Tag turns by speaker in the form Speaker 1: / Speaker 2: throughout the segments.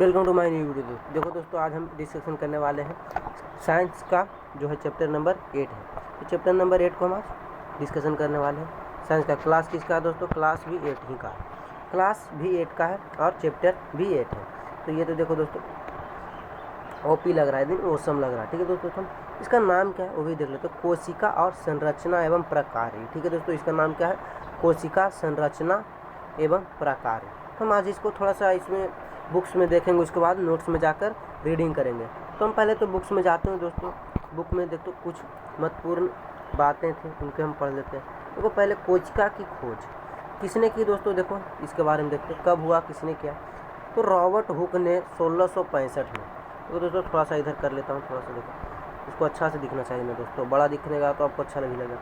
Speaker 1: Welcome to my new video. देखो दोस्तों, आज हम डिस्कशन करने वाले हैं साइंस का जो है चैप्टर नंबर 8 है। तो चैप्टर नंबर 8 को हम आज डिस्कशन करने वाले हैं। साइंस का क्लास किसका है दोस्तों? क्लास भी 8 ही का है। क्लास भी 8 का है और चैप्टर भी 8 है। तो ये तो देखो दोस्तों ओपी लग रहा है, दिन ओसम लग रहा है। ठीक है दोस्तों, हम इसका नाम क्या है वो भी देख लेते हैं। कोशिका और संरचना एवं प्रकार्य। ठीक है दोस्तों, इसका नाम क्या है? कोशिका, संरचना एवं प्रकार्य। हम आज इसको थोड़ा सा इसमें बुक्स में देखेंगे, उसके बाद नोट्स में जाकर रीडिंग करेंगे। तो हम पहले तो बुक्स में जाते हैं दोस्तों। बुक में देखो कुछ महत्वपूर्ण बातें थी, उनके हम पढ़ लेते हैं। देखो पहले कोशिका की खोज किसने की दोस्तों? देखो इसके बारे में देखते हैं, कब हुआ, किसने किया। तो रॉबर्ट हुक ने 1665 में। तो दोस्तों थोड़ा सा इधर कर लेता हूँ, थोड़ा सा देखो, इसको अच्छा से दिखना चाहिए ना दोस्तों, बड़ा दिखने का तो आपको अच्छा नहीं लगेगा।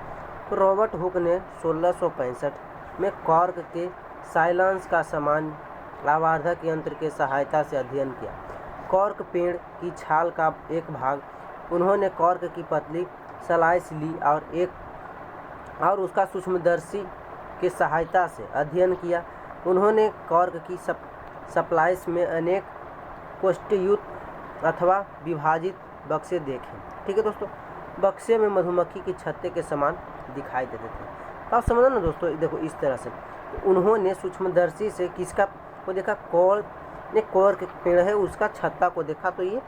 Speaker 1: तो रॉबर्ट हुक ने 1665 में कॉर्क के साइलेंस का समान आवर्धक यंत्र के सहायता से अध्ययन किया। कॉर्क पेड़ की छाल का एक भाग उन्होंने कॉर्क की पतली स्लाइस ली और उसका सूक्ष्मदर्शी के सहायता से अध्ययन किया। उन्होंने कॉर्क की स्लाइस में अनेक कोष्ठयुक्त अथवा विभाजित बक्से देखे। ठीक है दोस्तों, बक्से में मधुमक्खी के छत्ते के समान दिखाई देते थे। तो आप समझो ना दोस्तों, देखो इस तरह से उन्होंने सूक्ष्मदर्शी से किसका को देखा? कॉर्क पेड़ है उसका छत्ता को देखा। तो ये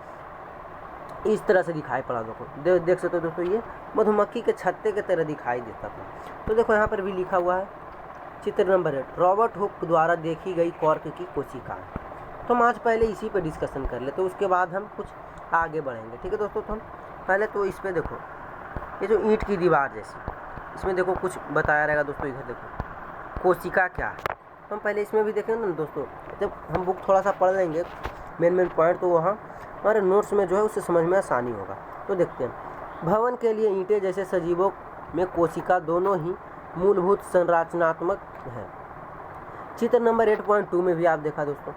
Speaker 1: इस तरह से दिखाई पड़ा। देखो देख सकते हो दोस्तों, ये मधुमक्खी के छत्ते की तरह दिखाई देता था। तो देखो यहाँ पर भी लिखा हुआ है चित्र नंबर 8, रॉबर्ट हुक द्वारा देखी गई कॉर्क की कोशिकाएं। तो हम आज पहले इसी पे डिस्कशन कर लेते, तो उसके बाद हम कुछ आगे बढ़ेंगे। ठीक है दोस्तों, तो हम पहले तो इस पर देखो, ये जो ईंट की दीवार जैसी, इसमें देखो कुछ बताया रहेगा दोस्तों। इधर देखो कोशिका क्या है, तो हम पहले इसमें भी देखेंगे ना दोस्तों। जब हम बुक थोड़ा सा पढ़ लेंगे मेन पॉइंट, तो वहाँ हमारे नोट्स में जो है उससे समझ में आसानी होगा। तो देखते हैं, भवन के लिए ईंटें जैसे सजीवों में कोशिका दोनों ही मूलभूत संरचनात्मक है। चित्र नंबर 8.2 में भी आप देखा दोस्तों,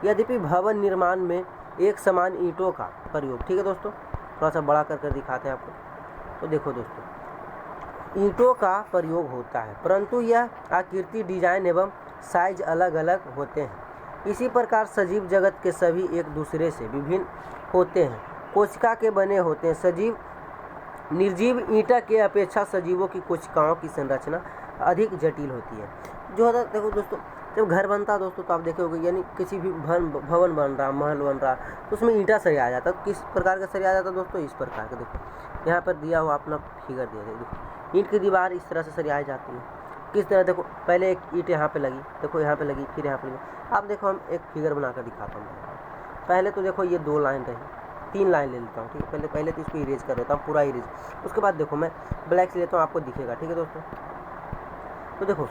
Speaker 1: यद्यपि भवन निर्माण में एक समान ईंटों का प्रयोग, ठीक है दोस्तों, थोड़ा सा बड़ा कर दिखाते हैं आपको। तो देखो दोस्तों, ईंटों का प्रयोग होता है, परंतु यह आकृति, डिजाइन एवं साइज अलग अलग होते हैं। इसी प्रकार सजीव जगत के सभी एक दूसरे से विभिन्न होते हैं, कोशिका के बने होते हैं। सजीव निर्जीव ईंटा के अपेक्षा सजीवों की कोशिकाओं की संरचना अधिक जटिल होती है। जो होता है देखो दोस्तों, जब घर बनता है दोस्तों, तो आप देखे होंगे, यानी किसी भी भवन बन रहा, महल बन रहा, तो उसमें ईंटा सरियाया जाता है। किस प्रकार का सरियाया जाता है दोस्तों? इस प्रकार का। देखो यहाँ पर दिया हुआ अपना फिगर दिया है, देखो ईंट की दीवार इस तरह से सरियाई जाती है। किस तरह? देखो पहले एक ईंट यहाँ पे लगी, देखो यहाँ पे लगी, फिर यहाँ पे लगी। अब देखो हम एक फिगर बनाकर दिखाता हूँ। पहले तो देखो ये 2 लाइन रही, 3 लाइन ले लेता हूँ। ठीक है, पहले तो इसको इरेज कर लेता हूँ, पूरा इरेज। उसके बाद देखो मैं ब्लैक से लेता हूँ, आपको दिखेगा। ठीक है दोस्तों, तो देखो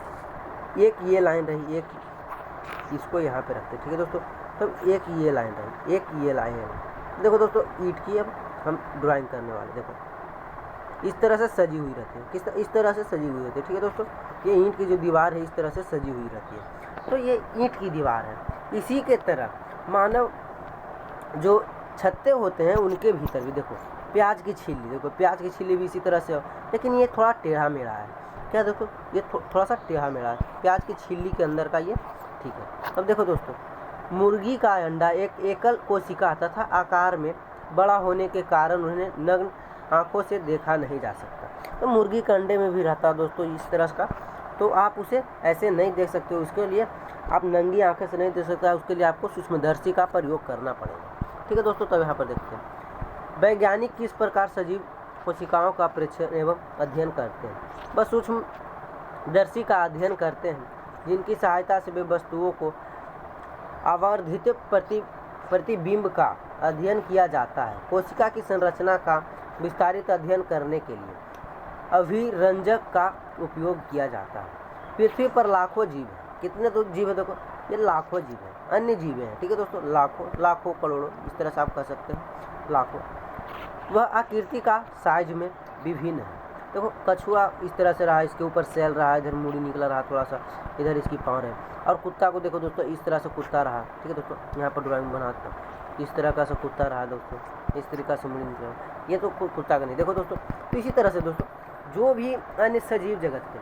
Speaker 1: एक ये लाइन रही, एक इसको यहाँ पे रखते। ठीक है दोस्तों, तब एक ये लाइन रही, एक ये लाइन है। देखो दोस्तों, ईंट की अब हम ड्राइंग करने वाले, देखो इस तरह से सजी हुई रहती है। इस तरह से सजी हुई रहती है। ठीक है दोस्तों, ये ईंट की जो दीवार है इस तरह से सजी हुई रहती है। तो ये ईंट की दीवार है। इसी के तरह मानव जो छत्ते होते हैं उनके भीतर भी देखो प्याज की छिल्ली, देखो प्याज की छिल्ली भी इसी तरह से हो, लेकिन ये थोड़ा टेढ़ा मेढ़ा है। क्या देखो, ये थोड़ा सा टेढ़ा मेढ़ा है प्याज की छिल्ली के अंदर का ये। ठीक है, अब देखो दोस्तों, मुर्गी का अंडा एक एकल कोशिका तथा आकार में बड़ा होने के कारण उन्हें नग्न आँखों से देखा नहीं जा सकता। तो मुर्गी के अंडे में भी रहता है दोस्तों इस तरह का, तो आप उसे ऐसे नहीं देख सकते हो। उसके लिए आप नंगी आंखें से नहीं देख सकते, उसके लिए आपको सूक्ष्मदर्शी का प्रयोग करना पड़ेगा। ठीक है दोस्तों, तब यहाँ पर देखते हैं वैज्ञानिक किस प्रकार सजीव कोशिकाओं का परीक्षण एवं अध्ययन करते हैं। बस सूक्ष्मदर्शी का अध्ययन करते हैं, जिनकी सहायता से वे वस्तुओं को आवर्धित प्रतिबिंब का अध्ययन किया जाता है। कोशिका की संरचना का विस्तारित अध्ययन करने के लिए अभिरंजक का उपयोग किया जाता है। पृथ्वी पर लाखों जीव हैं। कितने तो जीव है? देखो ये लाखों जीव हैं, अन्य जीव हैं। ठीक है दोस्तों, लाखों करोड़ों, इस तरह से आप कह सकते हैं, लाखों। वह आकृति का साइज में विभिन्न है। देखो कछुआ इस तरह से रहा, इसके ऊपर सेल रहा, इधर मूड़ी निकला रहा थोड़ा सा, इधर इसकी पाँव है। और कुत्ता को देखो दोस्तों, इस तरह से कुत्ता रहा। ठीक है दोस्तों, यहाँ पर ड्राइंग बनाता हूँ, इस तरह का सा कुत्ता रहा दोस्तों, इस तरीका से मूड़ी निकला। ये तो कुत्ता का नहीं। देखो दोस्तों, तो इसी तरह से दोस्तों जो भी अन्य सजीव जगत के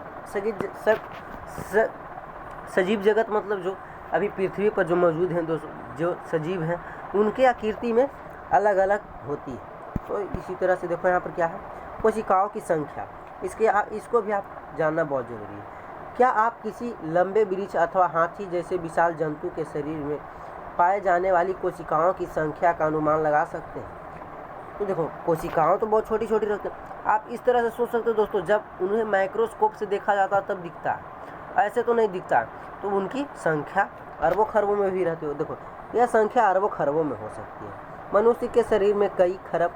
Speaker 1: सजीव जगत मतलब जो अभी पृथ्वी पर जो मौजूद हैं दोस्तों, जो सजीव हैं, उनके आकृति में अलग अलग होती है। तो इसी तरह से देखो यहाँ पर क्या है, कोशिकाओं की संख्या, इसको भी आप जानना बहुत ज़रूरी है। क्या आप किसी लंबे वृक्ष अथवा हाथी जैसे विशाल जंतु के शरीर में पाए जाने वाली कोशिकाओं की संख्या का अनुमान लगा सकते हैं? तो देखो, कोशिकाओं तो बहुत छोटी छोटी रखते हैं। आप इस तरह से सोच सकते हो दोस्तों, जब उन्हें माइक्रोस्कोप से देखा जाता है तब दिखता है, ऐसे तो नहीं दिखता है। तो उनकी संख्या अरबों खरबों में भी रहती है। देखो, यह संख्या अरबों खरबों में हो सकती है। मनुष्य के शरीर में कई खरब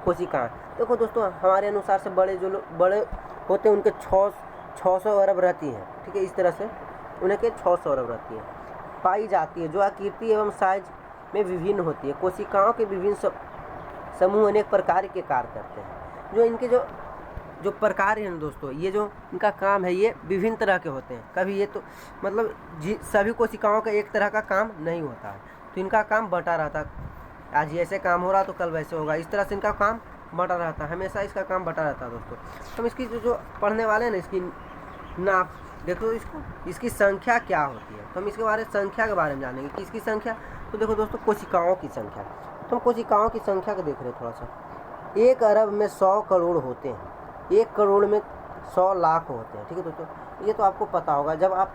Speaker 1: कोशिकाएं, देखो दोस्तों, हमारे अनुसार से बड़े जो लोग बड़े होते हैं उनके 600 अरब रहती हैं, ठीक है। इस तरह से उनके 600 अरब रहती है पाई जाती है, जो आकृति एवं साइज में विभिन्न होती है। कोशिकाओं के विभिन्न समूह अनेक प्रकार के कार्य करते हैं। जो इनके जो प्रकार हैं दोस्तों, ये जो इनका काम है, ये विभिन्न तरह के होते हैं। कभी ये तो मतलब सभी कोशिकाओं का एक तरह का काम नहीं होता है, तो इनका काम बटा रहता है। आज ऐसे काम हो रहा तो कल वैसे होगा, इस तरह से इनका काम बटा रहता है, हमेशा इसका काम बटा रहता है दोस्तों। हम इसकी जो पढ़ने वाले हैं ना, इसकी नाप देखो, इसकी संख्या क्या होती है, तो हम इसके बारे में संख्या के बारे में जानेंगे कि इसकी संख्या। तो देखो दोस्तों, कोशिकाओं की संख्या, तो हम कोशिकाओं की संख्या को देख रहे हैं थोड़ा सा। 1 अरब में 100 करोड़ होते हैं, 1 करोड़ में 100 लाख होते हैं, ठीक है दोस्तों। ये तो आपको पता होगा, जब आप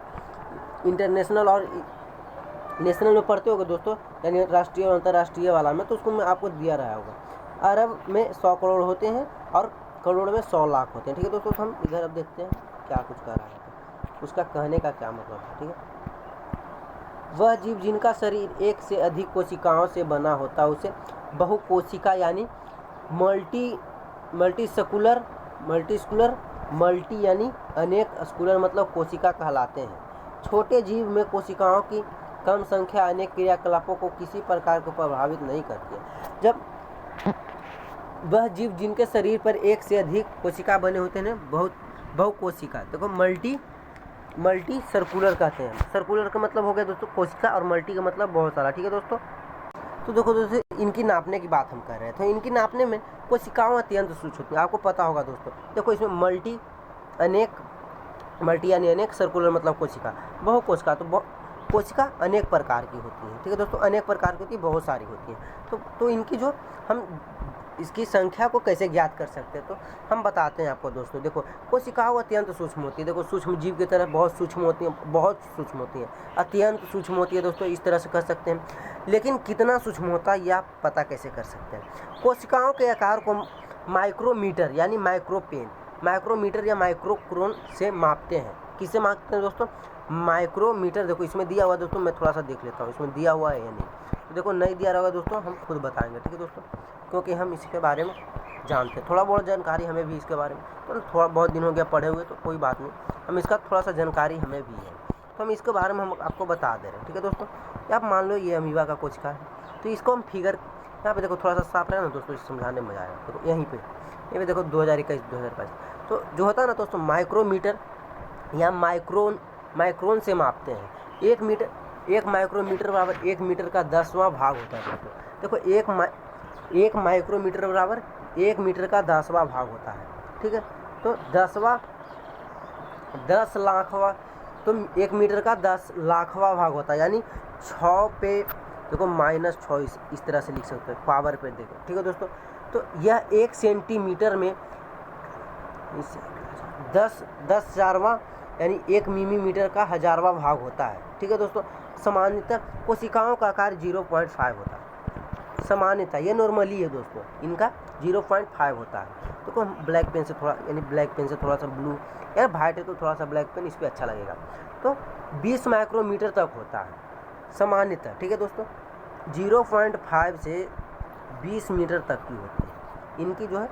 Speaker 1: इंटरनेशनल और नेशनल में पढ़ते होगे दोस्तों, यानी राष्ट्रीय और अंतर्राष्ट्रीय वाला में, तो उसको में आपको दिया रहा होगा। अरब में 100 करोड़ होते हैं और करोड़ में 100 लाख होते हैं, ठीक है दोस्तों। तो हम इधर अब देखते हैं क्या कुछ कह रहा है, उसका कहने का क्या मतलब है, ठीक है। वह जीव जिनका शरीर एक से अधिक कोशिकाओं से बना होता है उसे बहुकोशिका यानी मल्टीस्कुलर यानी अनेक स्कुलर मतलब कोशिका कहलाते हैं। छोटे जीव में कोशिकाओं की कम संख्या अनेक क्रियाकलापों को किसी प्रकार को प्रभावित नहीं करती है। जब वह जीव जिनके शरीर पर एक से अधिक कोशिका बने होते हैं बहुकोशिका, देखो मल्टी सर्कुलर कहते हैं। सर्कुलर का मतलब हो गया दोस्तों कोशिका, और मल्टी का मतलब बहुत सारा, ठीक है दोस्तों। तो देखो दोस्तों, इनकी नापने की बात हम कर रहे थे। तो इनकी नापने में कोशिकाओं अत्यंत सूक्ष्म होती है, आपको पता होगा दोस्तों। देखो, इसमें मल्टी यानी अनेक, सर्कुलर मतलब कोशिका, बहुकोशिका, तो कोशिका अनेक प्रकार की होती है, ठीक है दोस्तों। अनेक प्रकार की होती है, बहुत सारी होती है। तो इनकी जो हम इसकी संख्या को कैसे ज्ञात कर सकते हैं, तो हम बताते हैं आपको दोस्तों। देखो, कोशिकाओं अत्यंत सूक्ष्म होती है। देखो, सूक्ष्म जीव की तरह बहुत सूक्ष्म होती हैं, अत्यंत सूक्ष्म होती है दोस्तों, इस तरह से कर सकते हैं। लेकिन कितना सूक्ष्म होता है, यह आप पता कैसे कर सकते हैं? कोशिकाओं के आकार को माइक्रोमीटर यानी माइक्रोमीटर या माइक्रोक्रोन से मापते हैं। किससे मापते हैं दोस्तों? माइक्रोमीटर। देखो, इसमें दिया हुआ दोस्तों, मैं थोड़ा सा देख लेता हूँ इसमें दिया हुआ है या नहीं। तो देखो, नहीं दिया रहेगा दोस्तों, हम खुद बताएंगे, ठीक है दोस्तों, क्योंकि हम इसके बारे में जानते हैं। थोड़ा बहुत जानकारी हमें भी इसके बारे में, तो थोड़ा बहुत दिन हो गया पढ़े हुए, तो कोई बात नहीं, हम इसका थोड़ा सा जानकारी हमें भी है, तो हम इसके बारे में हम आपको बता दे रहे हैं, ठीक है दोस्तों। आप मान लो ये अमीबा का कोशिका है, तो इसको हम फिगर यहाँ पे देखो थोड़ा सा साफ रहे ना दोस्तों, इसे समझाने में मजा आएगा। देखो यहीं पे देखो 2021-2022, तो जो होता है ना दोस्तों, माइक्रोमीटर या माइक्रोन से मापते हैं। 1 माइक्रोमीटर बराबर 1 मीटर का 10वां भाग होता है दोस्तों। देखो, 1 माइक्रोमीटर बराबर 1 मीटर का 10वां भाग होता है, ठीक है। तो 10 लाखवां, तो 1 मीटर का 10 लाखवां भाग होता है, यानी 6 पे देखो -6 इस तरह से लिख सकते हैं, पावर पे देखो, ठीक है दोस्तों। तो यह 1 सेंटीमीटर में 10,000वां यानी 1 मिलीमीटर का 1000वां भाग होता है, ठीक है दोस्तों। सामान्यतः कोशिकाओं का आकार 0.5 होता है, सामान्यतः ये नॉर्मली है दोस्तों, इनका 0.5 होता है। तो हम ब्लैक पेन से थोड़ा सा ब्लू या वाइट है तो थोड़ा सा ब्लैक पेन इस पर अच्छा लगेगा। तो 20 माइक्रोमीटर तक होता है सामान्यतः, ठीक है दोस्तों। 0.5 से 20 मीटर तक की होती है इनकी, जो है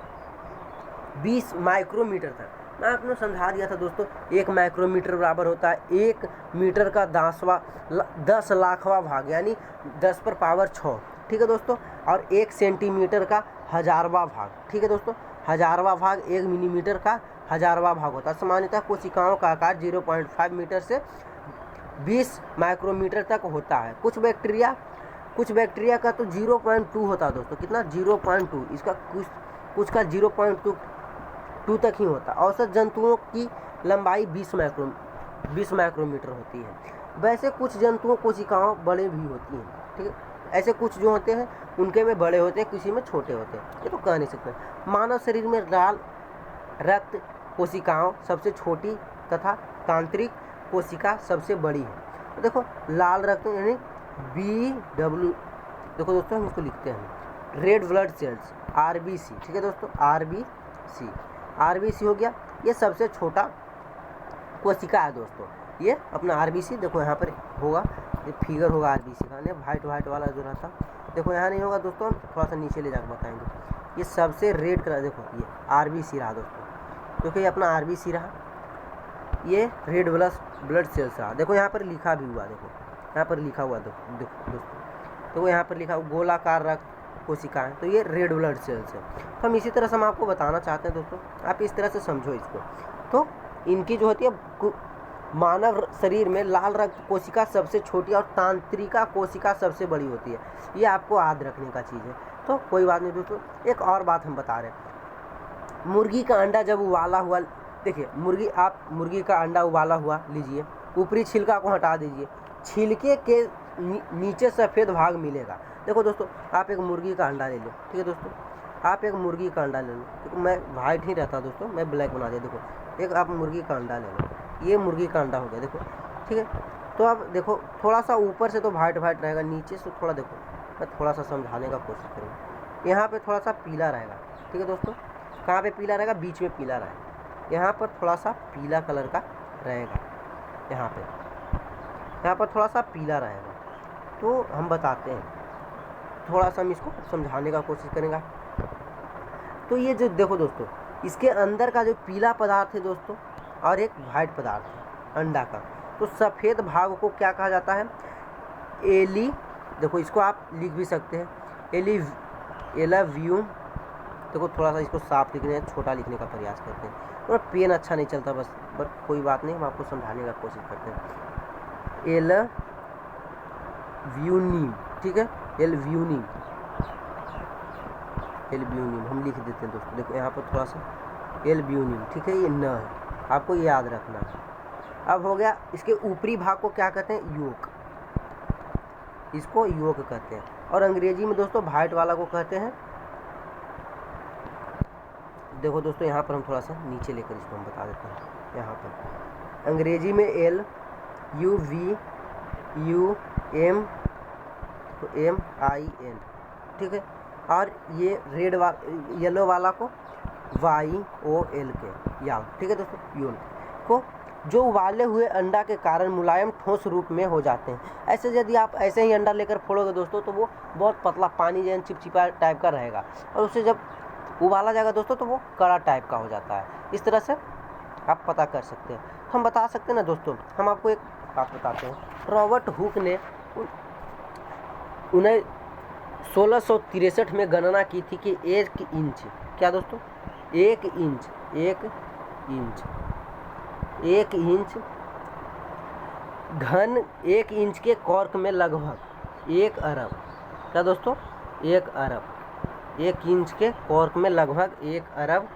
Speaker 1: 20 माइक्रोमीटर तक। मैं आपने समझा दिया था दोस्तों, 1 माइक्रोमीटर बराबर होता है 1 मीटर का 10 लाखवां भाग, यानी 10 पर पावर 6, ठीक है दोस्तों। और 1 सेंटीमीटर का 1000वां भाग, ठीक है दोस्तों। 1000वां भाग 1 मिलीमीटर का 1000वां भाग होता है। सामान्यतः कोशिकाओं का आकार 0.5 मीटर से 20 माइक्रोमीटर तक होता है। कुछ बैक्टीरिया का तो 0.2 होता है दोस्तों। कितना? 0.2। इसका कुछ का 0.2 तक ही होता है। औसत जंतुओं की लंबाई 20 माइक्रोमीटर होती है। वैसे कुछ जंतुओं कोशिकाओं बड़े भी होती हैं, ठीक है। ऐसे कुछ जो होते हैं उनके में बड़े होते हैं, किसी में छोटे होते हैं, ये तो कह नहीं सकते। मानव शरीर में लाल रक्त कोशिकाओं सबसे छोटी तथा तांत्रिक कोशिका सबसे बड़ी है। तो देखो लाल रक्त यानी BW, देखो दोस्तों हम इसको लिखते हैं रेड ब्लड सेल्स RBC, ठीक है दोस्तों, RBC हो गया, ये सबसे छोटा कोशिका है दोस्तों। ये अपना RBC देखो यहाँ पर होगा, ये फिगर होगा RBC का, वाइट वाला जो रहता, देखो यहाँ नहीं होगा दोस्तों, थोड़ा सा नीचे ले जाकर बताएंगे। ये सबसे रेड कलर, देखो ये RBC रहा दोस्तों, क्योंकि ये अपना RBC रहा, ये रेड ब्लड सेल्स रहा। देखो यहाँ पर लिखा भी हुआ, देखो यहाँ पर लिखा हुआ दोस्तों, तो यहाँ पर लिखा हुआ गोलाकार रक्त कोशिकाएं, तो ये रेड ब्लड सेल्स है। तो हम इसी तरह से हम आपको बताना चाहते हैं दोस्तों, आप इस तरह से समझो इसको। तो इनकी जो होती है मानव शरीर में लाल रक्त कोशिका सबसे छोटी और तांत्रिका कोशिका सबसे बड़ी होती है, ये आपको याद रखने का चीज़ है। तो कोई बात नहीं दोस्तों, एक और बात हम बता रहे हैं, मुर्गी का अंडा जब उबाला हुआ, देखिए मुर्गी का अंडा उबाला हुआ लीजिए, ऊपरी छिलका को हटा दीजिए, छिलके के नीचे सफ़ेद भाग मिलेगा। देखो दोस्तों आप एक मुर्गी का अंडा ले लो, ठीक है दोस्तों, आप एक मुर्गी का अंडा ले लो, देखो मैं वाइट ही रहता दोस्तों, मैं ब्लैक बना दिया। देखो एक आप मुर्गी का अंडा ले लो, ये मुर्गी का अंडा हो गया, देखो ठीक है। तो अब देखो थोड़ा सा ऊपर से तो वाइट रहेगा, नीचे से थोड़ा, देखो मैं थोड़ा सा समझाने का कोशिश करूँगा। यहाँ पे थोड़ा सा पीला रहेगा, ठीक है दोस्तों, कहाँ पे पीला रहेगा, बीच में पीला रहेगा, यहाँ पर थोड़ा सा पीला कलर का रहेगा, यहाँ पर थोड़ा सा पीला रहेगा। तो हम बताते हैं, थोड़ा सा हम इसको समझाने का कोशिश करेंगे। तो ये जो देखो दोस्तों, इसके अंदर का जो पीला पदार्थ है दोस्तों, और एक वाइट पदार्थ है अंडा का, तो सफ़ेद भाग को क्या कहा जाता है, एली, देखो इसको आप लिख भी सकते हैं एलावियम। देखो थोड़ा सा इसको साफ लिखने, छोटा लिखने का प्रयास करते हैं, और पेन अच्छा नहीं चलता बस कोई बात नहीं, हम आपको समझाने का कोशिश करते हैं। एलावियम, ठीक है, एल्ब्यूमिन हम लिख देते हैं दोस्तों। देखो यहाँ पर थोड़ा सा एल्ब्यूमिन, ठीक है, ये न है, आपको ये याद रखना है। अब हो गया, इसके ऊपरी भाग को क्या कहते हैं, योक, इसको योक कहते हैं, और अंग्रेजी में दोस्तों वाइट वाला को कहते हैं, देखो दोस्तों यहाँ पर हम थोड़ा सा नीचे लेकर इसको हम बता देते हैं। यहाँ पर अंग्रेजी में LUVUM, तो MIN, ठीक है, और ये येलो वाला को YOL के याम, ठीक है दोस्तों, योल को, जो उबाले हुए अंडा के कारण मुलायम ठोस रूप में हो जाते हैं। ऐसे यदि आप ऐसे ही अंडा लेकर फोड़ोगे दोस्तों, तो वो बहुत पतला पानी जैसे चिपचिपा टाइप का रहेगा, और उसे जब उबाला जाएगा दोस्तों तो वो कड़ा टाइप का हो जाता है। इस तरह से आप पता कर सकते हैं। हम बता सकते हैं ना दोस्तों, हम आपको एक बात बताते हैं, रॉबर्ट हुक ने 1663 में गणना की थी कि 1 इंच, क्या दोस्तों, 1 इंच घन 1 इंच के कॉर्क में लगभग 1 अरब, क्या दोस्तों, 1 अरब, 1 इंच के कॉर्क में लगभग 1 अरब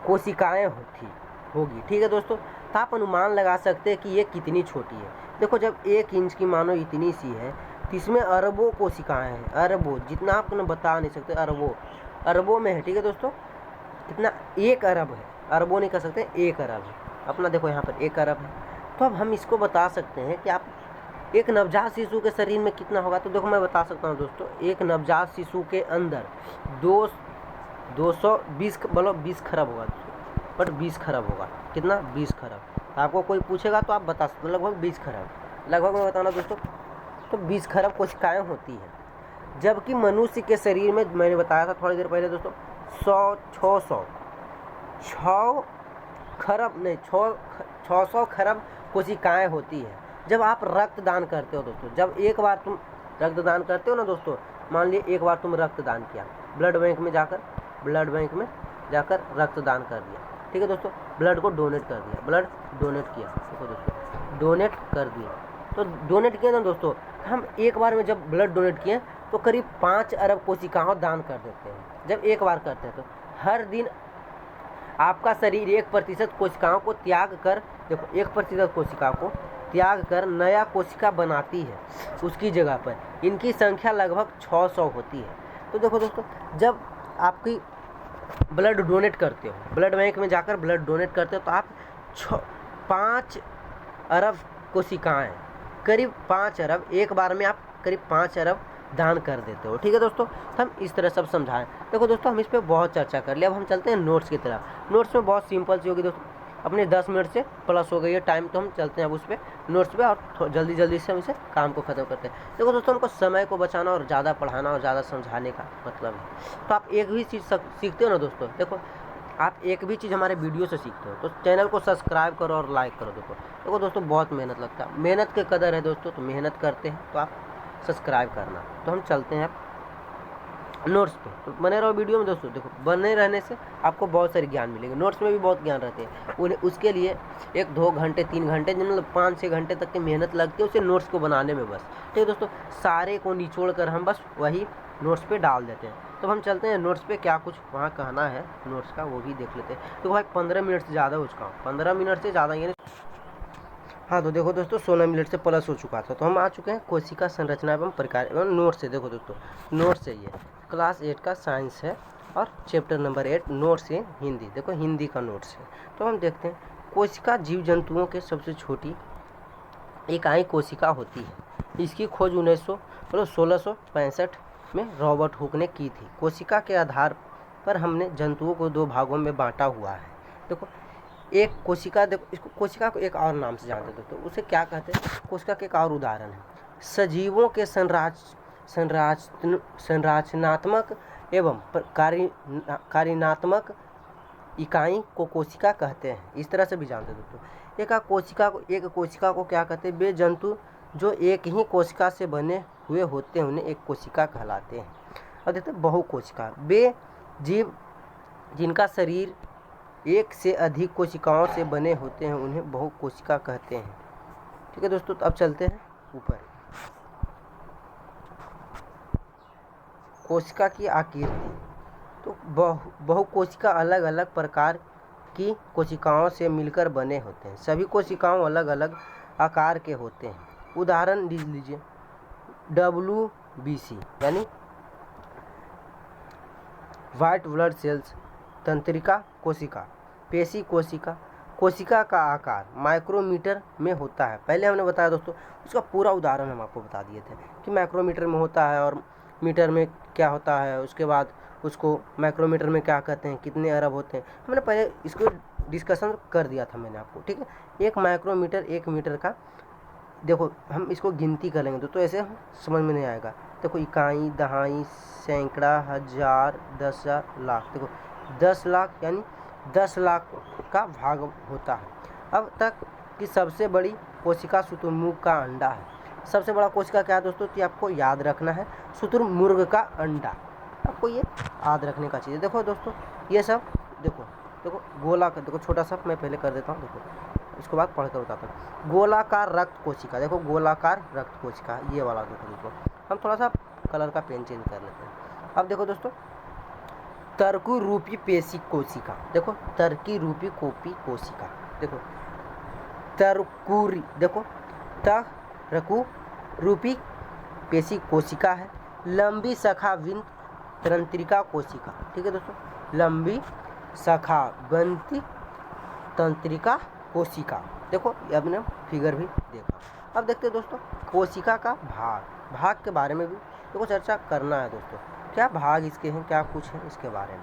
Speaker 1: कोशिकाएं होगी, ठीक है दोस्तों। तो आप अनुमान लगा सकते हैं कि ये कितनी छोटी है। देखो जब 1 इंच की मानो इतनी सी है, तो इसमें अरबों कोशिकाएं हैं, अरबों, जितना आप बता नहीं सकते, अरबों में है, ठीक है दोस्तों, कितना, 1 अरब है, अरबों नहीं कर सकते, 1 अरब है अपना, देखो यहाँ पर 1 अरब है। तो अब हम इसको बता सकते हैं कि आप एक नवजात शिशु के शरीर में कितना होगा। तो देखो मैं बता सकता हूँ दोस्तों, एक नवजात शिशु के अंदर 220 बोलो 20 खरब होगा, बट 20 खरब होगा, कितना, 20 खरब। आपको कोई पूछेगा तो आप बता सकते हो, लगभग 20 खरब, लगभग मैं बताना दोस्तों, तो 20 खरब कोशिकाएँ होती हैं। जबकि मनुष्य के शरीर में, मैंने बताया था थोड़ी देर पहले दोस्तों, 600 खरब कोशिकाएँ होती हैं। जब आप रक्तदान करते हो दोस्तों, जब एक बार तुम रक्तदान करते हो ना दोस्तों, मान लिए एक बार तुम रक्तदान किया, ब्लड बैंक में जाकर रक्तदान कर दिया, ठीक है दोस्तों, ब्लड को डोनेट कर दिया, ब्लड डोनेट किया, देखो दोस्तों डोनेट कर दिया, तो डोनेट किया ना दोस्तों, हम एक बार में जब ब्लड डोनेट किए तो करीब 5 अरब कोशिकाओं दान कर देते हैं। जब एक बार करते हैं तो हर दिन आपका शरीर 1% कोशिकाओं को त्याग कर, देखो 1% कोशिका को त्याग कर नया कोशिका बनाती है उसकी जगह पर। इनकी संख्या लगभग 600 होती है। तो देखो दोस्तों, जब आपकी ब्लड डोनेट करते हो, ब्लड बैंक में जाकर ब्लड डोनेट करते हो, तो आप 5 अरब कोशिकाएँ, करीब 5 अरब, एक बार में आप करीब 5 अरब दान कर देते हो। ठीक है दोस्तों, हम इस तरह सब समझाएं। देखो दोस्तों, हम इस पर बहुत चर्चा कर लिया, अब हम चलते हैं नोट्स की तरफ। नोट्स में बहुत सिंपल सी होगी दोस्तों, अपने 10 मिनट से प्लस हो गई है टाइम, तो हम चलते हैं अब उस पर नोट्स पे, और जल्दी जल्दी से हम इसे काम को ख़त्म करते हैं। देखो दोस्तों, हमको समय को बचाना और ज़्यादा पढ़ाना और ज़्यादा समझाने का मतलब है। तो आप एक भी चीज़ सीखते हो ना दोस्तों, देखो आप एक भी चीज़ हमारे वीडियो से सीखते हो तो चैनल को सब्सक्राइब करो और लाइक करो। देखो दोस्तों, बहुत मेहनत लगता है, मेहनत के कदर है दोस्तों, तो मेहनत करते हैं तो आप सब्सक्राइब करना। तो हम चलते हैं नोट्स पे, तो बने रहो वीडियो में दोस्तों। देखो, बने रहने से आपको बहुत सारी ज्ञान मिलेंगे, नोट्स में भी बहुत ज्ञान रहते हैं। उन्हें उसके लिए 1-2 घंटे 3 घंटे, मतलब 5-6 घंटे तक की मेहनत लगती है उसे नोट्स को बनाने में बस। ठीक है दोस्तों, सारे को निचोड़ कर हम बस वही नोट्स पे डाल देते हैं। तो हम चलते हैं नोट्स पे, क्या कुछ वहाँ कहना है नोट्स का वो भी देख लेते हैं। तो भाई 15 मिनट से ज़्यादा हो चुका हूँ, 15 मिनट से ज़्यादा, यानी हाँ। तो देखो दोस्तों, 16 मिनट से प्लस हो चुका था। तो हम आ चुके हैं कोशिका संरचना एवं प्रकार एवं नोट से। देखो दोस्तों, नोट से ये क्लास 8 का साइंस है और चैप्टर नंबर 8 नोट से हिंदी। देखो, हिंदी का नोट्स है। तो हम देखते हैं, कोशिका जीव जंतुओं के सबसे छोटी इकाई कोशिका होती है। इसकी खोज 1665 में रॉबर्ट हुक ने की थी। कोशिका के आधार पर हमने जंतुओं को 2 भागों में बांटा हुआ है। देखो, एक कोशिका, देखो इसको कोशिका को एक और नाम से जानते हो तो उसे क्या कहते हैं, कोशिका के एक और उदाहरण है। सजीवों के संरचनात्मक एवं कार्यात्मक इकाई को कोशिका कहते हैं। इस तरह से भी जानते हो दोस्तों। एक कोशिका को क्या कहते हैं, वे जंतु जो एक ही कोशिका से बने हुए होते हैं उन्हें एक कोशिका कहलाते हैं। और देखते हैं बहुकोशिका, वे जीव जिनका शरीर एक से अधिक कोशिकाओं से बने होते हैं उन्हें बहुकोशिका कहते हैं। ठीक है दोस्तों, तो अब चलते हैं ऊपर। कोशिका की आकृति, तो बहुकोशिका अलग अलग प्रकार की कोशिकाओं से मिलकर बने होते हैं। सभी कोशिकाओं अलग अलग आकार के होते हैं। उदाहरण लीजिए, WBC यानी व्हाइट ब्लड सेल्स, तंत्रिका कोशिका, पेशी कोशिका। कोशिका का आकार माइक्रोमीटर में होता है। पहले हमने बताया दोस्तों, उसका पूरा उदाहरण हम आपको बता दिए थे कि माइक्रोमीटर में होता है और मीटर में क्या होता है, उसके बाद उसको माइक्रोमीटर में क्या कहते हैं, कितने अरब होते हैं, हमने पहले इसको डिस्कशन कर दिया था मैंने आपको। ठीक है, एक माइक्रोमीटर 1 मीटर का, देखो हम इसको गिनती कर लेंगे तो ऐसे समझ में नहीं आएगा। देखो, इकाई, दहाई, सैकड़ा, हजार, 10,000, लाख। देखो 10 लाख यानी 10 लाख का भाग होता है। अब तक की सबसे बड़ी कोशिका शुतुरमुर्ग का अंडा है। सबसे बड़ा कोशिका क्या है दोस्तों, कि आपको याद रखना है, शुतुरमुर्ग का अंडा। आपको ये याद रखने का चीज़ है। देखो दोस्तों, ये सब देखो गोला का, देखो छोटा सा मैं पहले कर देता हूँ। देखो, इसके बाद पढ़ कर बताता हूँ। गोलाकार रक्त कोशिका, देखो गोलाकार रक्त कोशिका, ये वाला देखो। हम थोड़ा सा कलर का पेन चेंज कर लेते हैं। अब देखो दोस्तों, तर्कु रूपी पेशी कोशिका। देखो, तर्की रूपी कोपी कोशिका। देखो, तरकुरी, देखो तरकु रूपी पेशी कोशिका है। लंबी शाखा विंत तंत्रिका कोशिका। ठीक है दोस्तों, लंबी शाखा बंती तंत्रिका कोशिका। देखो, ये हमने फिगर भी देखा। अब देखते हैं दोस्तों, कोशिका का भाग के बारे में भी देखो चर्चा करना है दोस्तों। क्या भाग इसके हैं, क्या कुछ है इसके बारे में।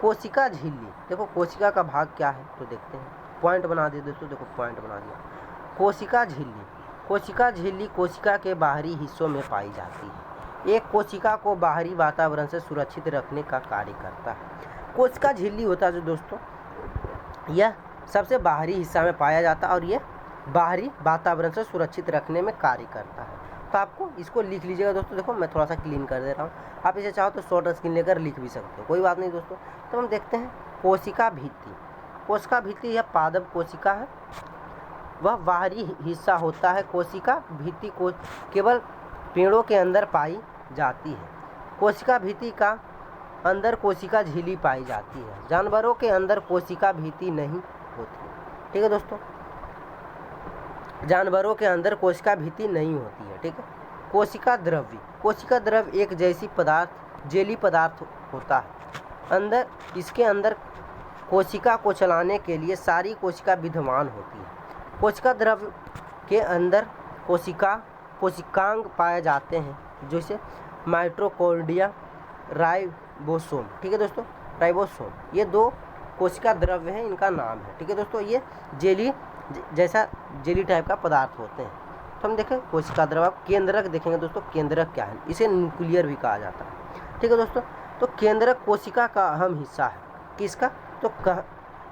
Speaker 1: कोशिका झिल्ली, देखो कोशिका का भाग क्या है तो देखते हैं। पॉइंट बना दिए दोस्तों, देखो पॉइंट बना दिया। कोशिका झिल्ली, कोशिका झिल्ली कोशिका के बाहरी हिस्सों में पाई जाती है। एक कोशिका को बाहरी वातावरण से सुरक्षित रखने का कार्य करता है। कोशिका झिल्ली होता है जो दोस्तों, यह सबसे बाहरी हिस्सा में पाया जाता है और यह बाहरी वातावरण से सुरक्षित रखने में कार्य करता है। तो आपको इसको लिख लीजिएगा दोस्तों। देखो, मैं थोड़ा सा क्लीन कर दे रहा हूँ, आप इसे चाहो तो शॉर्ट स्क्रीन लेकर लिख भी सकते हो, कोई बात नहीं दोस्तों। तो हम देखते हैं कोशिका भित्ति। कोशिका भित्ति यह पादप कोशिका है, वह बाहरी हिस्सा होता है। कोशिका भित्ति को केवल पेड़ों के अंदर पाई जाती है। कोशिका भित्ति का अंदर कोशिका झिल्ली पाई जाती है। जानवरों के अंदर कोशिका भित्ति नहीं होती। ठीक है दोस्तों, जानवरों के अंदर कोशिका भित्ति नहीं होती है। ठीक है, कोशिका द्रव्य, कोशिका द्रव्य एक जैसी पदार्थ जेली पदार्थ होता है। अंदर इसके अंदर कोशिका को चलाने के लिए सारी कोशिका विद्यमान होती है। कोशिका द्रव्य के अंदर कोशिकांग पाए जाते हैं, जैसे माइटोकॉन्ड्रिया, राइबोसोम। ठीक है दोस्तों, राइबोसोम, ये 2 कोशिका द्रव्य हैं, इनका नाम है। ठीक है दोस्तों, ये जेली जैसा जेली टाइप का पदार्थ होते हैं। तो हम देखें कोशिका द्रव्य। केंद्रक देखेंगे दोस्तों, केंद्रक क्या है, इसे न्यूक्लियर भी कहा जाता है। ठीक है दोस्तों, तो केंद्रक कोशिका का अहम हिस्सा है। किसका? तो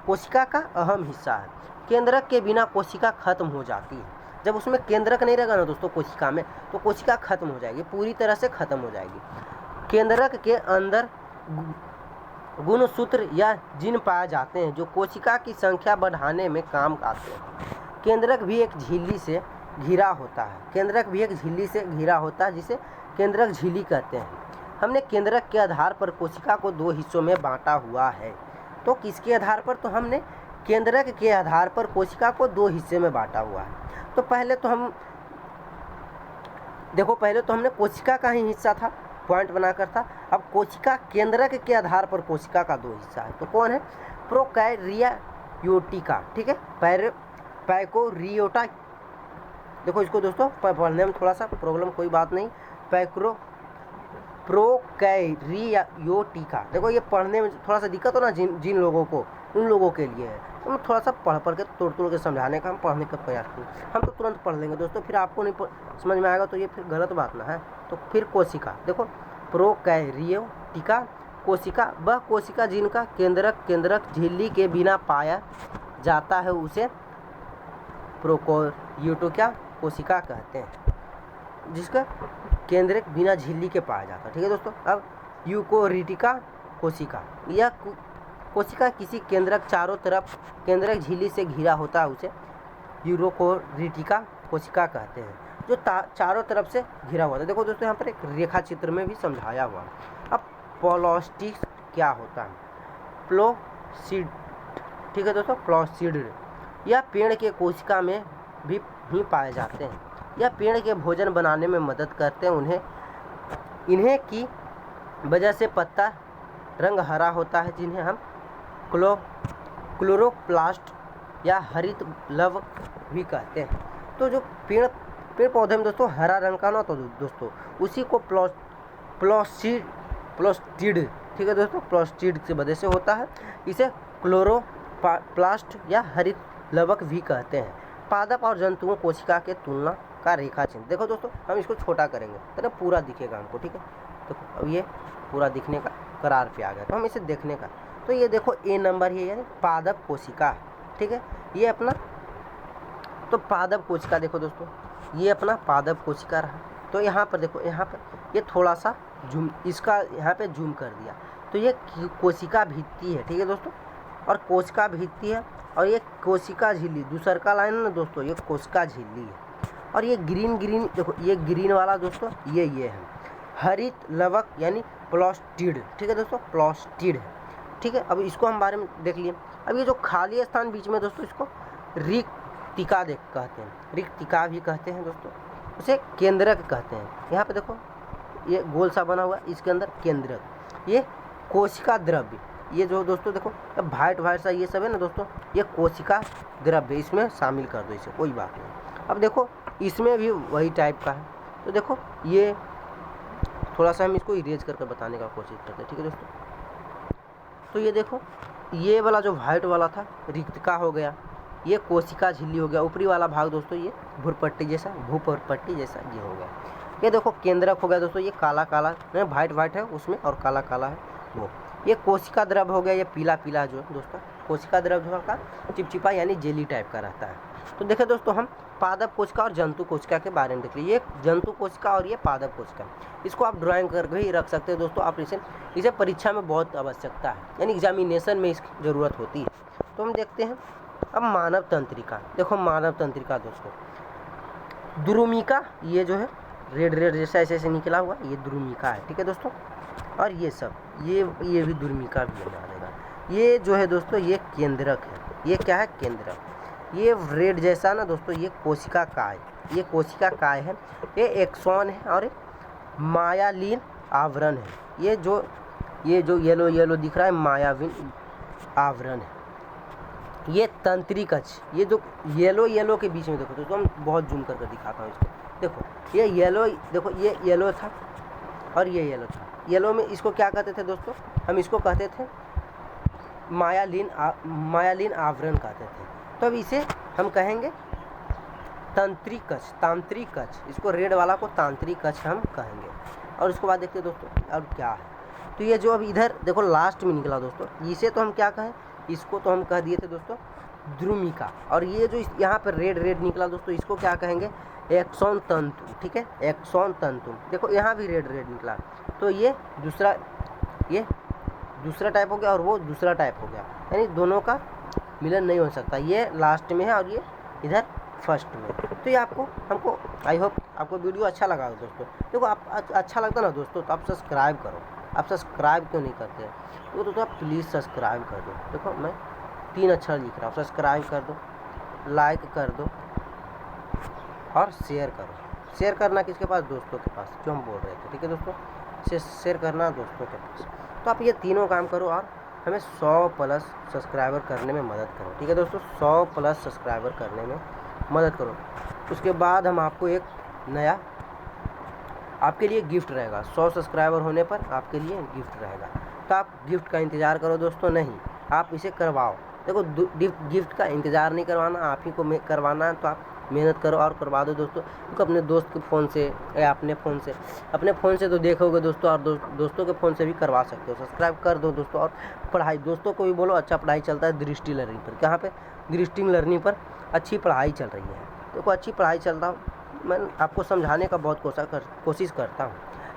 Speaker 1: कोशिका का अहम हिस्सा है। केंद्रक के बिना कोशिका खत्म हो जाती है। जब उसमें केंद्रक नहीं रहेगा ना दोस्तों कोशिका में, तो कोशिका खत्म हो जाएगी, पूरी तरह से खत्म हो जाएगी। केंद्रक के अंदर गुणसूत्र या जीन पाए जाते हैं जो कोशिका की संख्या बढ़ाने में काम आते हैं। केंद्रक भी एक झिल्ली से घिरा होता है। केंद्रक भी एक झिल्ली से घिरा होता है, जिसे केंद्रक झिल्ली कहते हैं। हमने केंद्रक के आधार पर कोशिका को 2 हिस्सों में बांटा हुआ है। तो किसके आधार पर? तो हमने केंद्रक के आधार पर कोशिका को 2 हिस्से में बांटा हुआ है। तो पहले तो हमने कोशिका का ही हिस्सा था, पॉइंट बनाकर था। अब कोशिका केंद्रक के आधार पर कोशिका का 2 हिस्सा है। तो कौन है? प्रोकैरियोटिका। ठीक है, पैकोरियोटा। देखो इसको दोस्तों पढ़ने में थोड़ा सा प्रॉब्लम, कोई बात नहीं। प्रोकैरियोटिका, देखो ये पढ़ने में थोड़ा सा दिक्कत हो ना जिन लोगों को, उन लोगों के लिए है। तो मैं थोड़ा सा पढ़ के तोड़ के समझाने का हम पढ़ने का प्रयास करूँ। हम तो तुरंत पढ़ लेंगे दोस्तों, फिर आपको नहीं समझ में आएगा तो ये फिर गलत बात ना है। तो फिर कोशिका, देखो प्रोकैरियोटिका कोशिका, वह कोशिका जिनका केंद्रक झिल्ली के बिना पाया जाता है उसे प्रोकैरियोटिका कोशिका कहते हैं, जिसका केंद्रक बिना झिल्ली के पाया जाता है। ठीक है दोस्तों। अब यूकोरियोटिका कोशिका, यह कोशिका किसी केंद्रक चारों तरफ केंद्रक झिल्ली से घिरा होता है, उसे यूकोरियोटिका कोशिका कहते हैं, जो चारों तरफ से घिरा हुआ है। देखो दोस्तों यहाँ पर एक रेखा चित्र में भी समझाया हुआ है। अब प्लास्टिड क्या होता है? प्लास्टिड, ठीक है दोस्तों, प्लास्टिड, यह पेड़ के कोशिका में भी पाए जाते हैं। यह पेड़ के भोजन बनाने में मदद करते हैं। इन्हें की वजह से पत्ता रंग हरा होता है, जिन्हें हम क्लोरोप्लास्ट या हरित लवक भी कहते हैं। तो जो पेड़ पौधे में दोस्तों हरा रंग का ना, तो दोस्तों उसी को प्लास्टिड, ठीक है दोस्तों, प्लास्टिड की वजह से होता है। इसे क्लोरोप्लास्ट या हरित लवक भी कहते हैं। पादप और जंतुओं कोशिका के तुलना का रेखा चिन्ह। देखो दोस्तों हम इसको छोटा करेंगे तो पूरा दिखेगा हमको। ठीक है, तो अब ये पूरा दिखने का करार पे आ गया, तो हम इसे देखने का, तो ये देखो ए नंबर ही है, पादप कोशिका। ठीक है, ये अपना तो पादप कोशिका, देखो दोस्तों ये अपना पादप कोशिका रहा। तो यहाँ पर देखो, यहाँ पर ये थोड़ा सा जूम, इसका यहाँ पे जूम कर दिया, तो ये कोशिका भित्ति है। ठीक है दोस्तों, और कोशिका भित्ति है, और ये कोशिका झिल्ली, दूसर का लाइन ना दोस्तों, ये कोशिका झिल्ली है। और ये ग्रीन देखो, ये ग्रीन वाला दोस्तों ये है हरित लवक यानी प्लास्टिड। ठीक है दोस्तों, प्लास्टिड है। ठीक है, अब इसको हम बारे में देख लिए। अब ये जो खाली स्थान बीच में दोस्तों, इसको रिक्तिका कहते हैं, रिक्तिका भी कहते हैं दोस्तों, उसे केंद्रक कहते हैं। यहाँ पे देखो ये गोल सा बना हुआ, इसके अंदर केंद्रक, ये कोशिका द्रव्य, ये जो दोस्तों देखो अब वाइट सा ये सब है ना दोस्तों, ये कोशिका द्रव्य, इसमें शामिल कर दो इसे, कोई बात नहीं। अब देखो इसमें भी वही टाइप का है, तो देखो ये थोड़ा सा हम इसको इरेज करके बताने का कोशिश करते हैं। ठीक है दोस्तों, तो ये देखो ये वाला जो वाइट वाला था रिक्तिका हो गया, ये कोशिका झिल्ली हो गया, ऊपरी वाला भाग दोस्तों ये भूपट्टी जैसा ये हो गया। ये देखो केंद्रक हो गया दोस्तों, ये काला वाइट है उसमें, और काला है वो। ये कोशिका द्रव्य हो गया, ये पीला जो है दोस्तों, कोशिका द्रव्य का चिपचिपा यानी जेली टाइप का रहता है। तो देखे दोस्तों हम पादप कोशिका और जंतु कोशिका के बारे में देख लीजिए, ये जंतु कोशिका और ये पादप कोशिका, इसको आप ड्राइंग करके ही रख सकते हैं दोस्तों। आप इसे परीक्षा में बहुत आवश्यकता है, यानी एग्जामिनेशन में इसकी ज़रूरत होती है। तो हम देखते हैं अब मानव तंत्रिका। देखो मानव तंत्रिका दोस्तों, द्रुमिका, ये जो है रेड जैसा ऐसे निकला हुआ, ये द्रुमिका है। ठीक है दोस्तों, और ये सब ये भी द्रुमिका भी बना देगा। ये जो है दोस्तों ये केंद्रक है। ये क्या है? केंद्रक। ये रेड जैसा ना दोस्तों ये कोशिका काय, ये कोशिका काय है। ये एक्सॉन है और मायालीन आवरण है। ये जो येलो येलो दिख रहा है मायावीन आवरण है। ये तंत्रिक अक्ष, ये जो येलो येलो के बीच में देखो दोस्तों, हम बहुत जूम कर दिखाता हूँ इसको। देखो ये येलो, देखो ये येलो था और ये येलो था। येलो में इसको क्या कहते थे दोस्तों? हम इसको कहते थे मायालीन आवरण कहते थे। तो अब इसे हम कहेंगे तंत्रिक अक्ष, तांत्रिक अक्ष। इसको रेड वाला को तांत्रिक अक्ष हम कहेंगे। और उसके बाद देखते हैं दोस्तों अब क्या है। तो ये जो अब इधर देखो लास्ट में निकला दोस्तों, इसे तो हम क्या कहें? इसको तो हम कह दिए थे दोस्तों द्रुमिका। और ये जो यहाँ पर रेड निकला दोस्तों, इसको क्या कहेंगे? एक्सॉन तंतु। ठीक है, एक्सॉन तंतु। देखो यहाँ भी रेड निकला, तो ये दूसरा टाइप हो गया और वो दूसरा टाइप हो गया, यानी दोनों का मिलन नहीं हो सकता। ये लास्ट में है और ये इधर फर्स्ट में। तो ये हमको आई होप आपको वीडियो अच्छा लगा दोस्तों। देखो आप अच्छा लगता ना दोस्तों तो आप सब्सक्राइब करो। आप सब्सक्राइब क्यों नहीं करते हैं? तो दोस्तों आप प्लीज़ सब्सक्राइब कर दो। देखो मैं 3 अक्षर लिख रहा हूँ, सब्सक्राइब कर दो, लाइक कर दो और शेयर करो। शेयर करना किसके पास? दोस्तों के पास, जो हम बोल रहे थे। ठीक है दोस्तों, शेयर करना दोस्तों के पास। तो आप ये तीनों काम करो और हमें 100+ सब्सक्राइबर करने में मदद करो। ठीक है दोस्तों, 100+ सब्सक्राइबर करने में मदद करो। उसके बाद हम आपको एक नया आपके लिए गिफ्ट रहेगा। 100 सब्सक्राइबर होने पर आपके लिए गिफ्ट रहेगा। तो आप गिफ्ट का इंतज़ार करो दोस्तों, नहीं आप इसे करवाओ। देखो गिफ्ट का इंतज़ार नहीं करवाना, आप ही को करवाना है। तो आप मेहनत करो और करवा दो दोस्तों। क्योंकि अपने दोस्त के फ़ोन से या अपने फ़ोन से तो देखोगे दोस्तों, और दोस्तों के फ़ोन से भी करवा सकते हो। सब्सक्राइब कर दो दोस्तों। और पढ़ाई दोस्तों को भी बोलो, अच्छा पढ़ाई चलता है दृष्टि लर्निंग पर। कहाँ पे? दृष्टि लर्निंग पर अच्छी पढ़ाई चल रही है। देखो अच्छी पढ़ाई चल रहा हूँ, मैं आपको समझाने का बहुत कोशिश करता हूँ।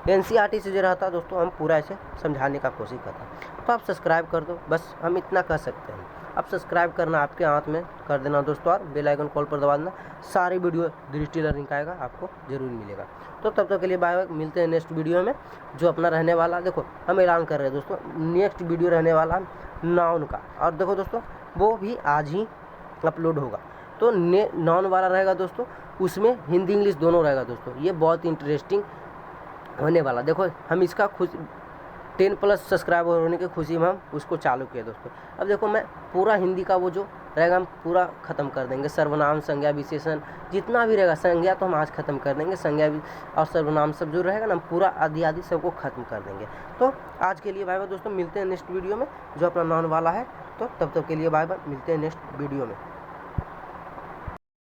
Speaker 1: NCERT से जो रहता है दोस्तों, हम पूरा ऐसे समझाने का कोशिश करते हैं। तो आप सब्सक्राइब कर दो, बस हम इतना कर सकते हैं। आप सब्सक्राइब करना आपके हाथ में, कर देना दोस्तों, और बेल आइकन कॉल पर दबा देना। सारी वीडियो दृष्टि लर्निंग का आएगा, आपको ज़रूर मिलेगा। तो तब तक के लिए बाय, मिलते हैं नेक्स्ट वीडियो में, जो अपना रहने वाला। देखो हम ऐलान कर रहे हैं दोस्तों, नेक्स्ट वीडियो रहने वाला नाउन का। और देखो दोस्तों वो भी आज ही अपलोड होगा। तो नाउन वाला रहेगा दोस्तों, उसमें हिंदी इंग्लिश दोनों रहेगा दोस्तों। ये बहुत इंटरेस्टिंग होने वाला। देखो हम इसका 10+ सब्सक्राइबर होने की खुशी में हम उसको चालू किए दोस्तों। अब देखो मैं पूरा हिंदी का वो जो रहेगा हम पूरा ख़त्म कर देंगे। सर्वनाम, संज्ञा, विशेषण जितना भी रहेगा, संज्ञा तो हम आज ख़त्म कर देंगे, संज्ञा और सर्वनाम सब जो रहेगा ना, हम पूरा आदि सबको ख़त्म कर देंगे। तो आज के लिए बाय बाय दोस्तों, मिलते हैं नेक्स्ट वीडियो में जो अपना नाउन वाला है। तो तब तक के लिए बाय बाय, मिलते हैं नेक्स्ट वीडियो में।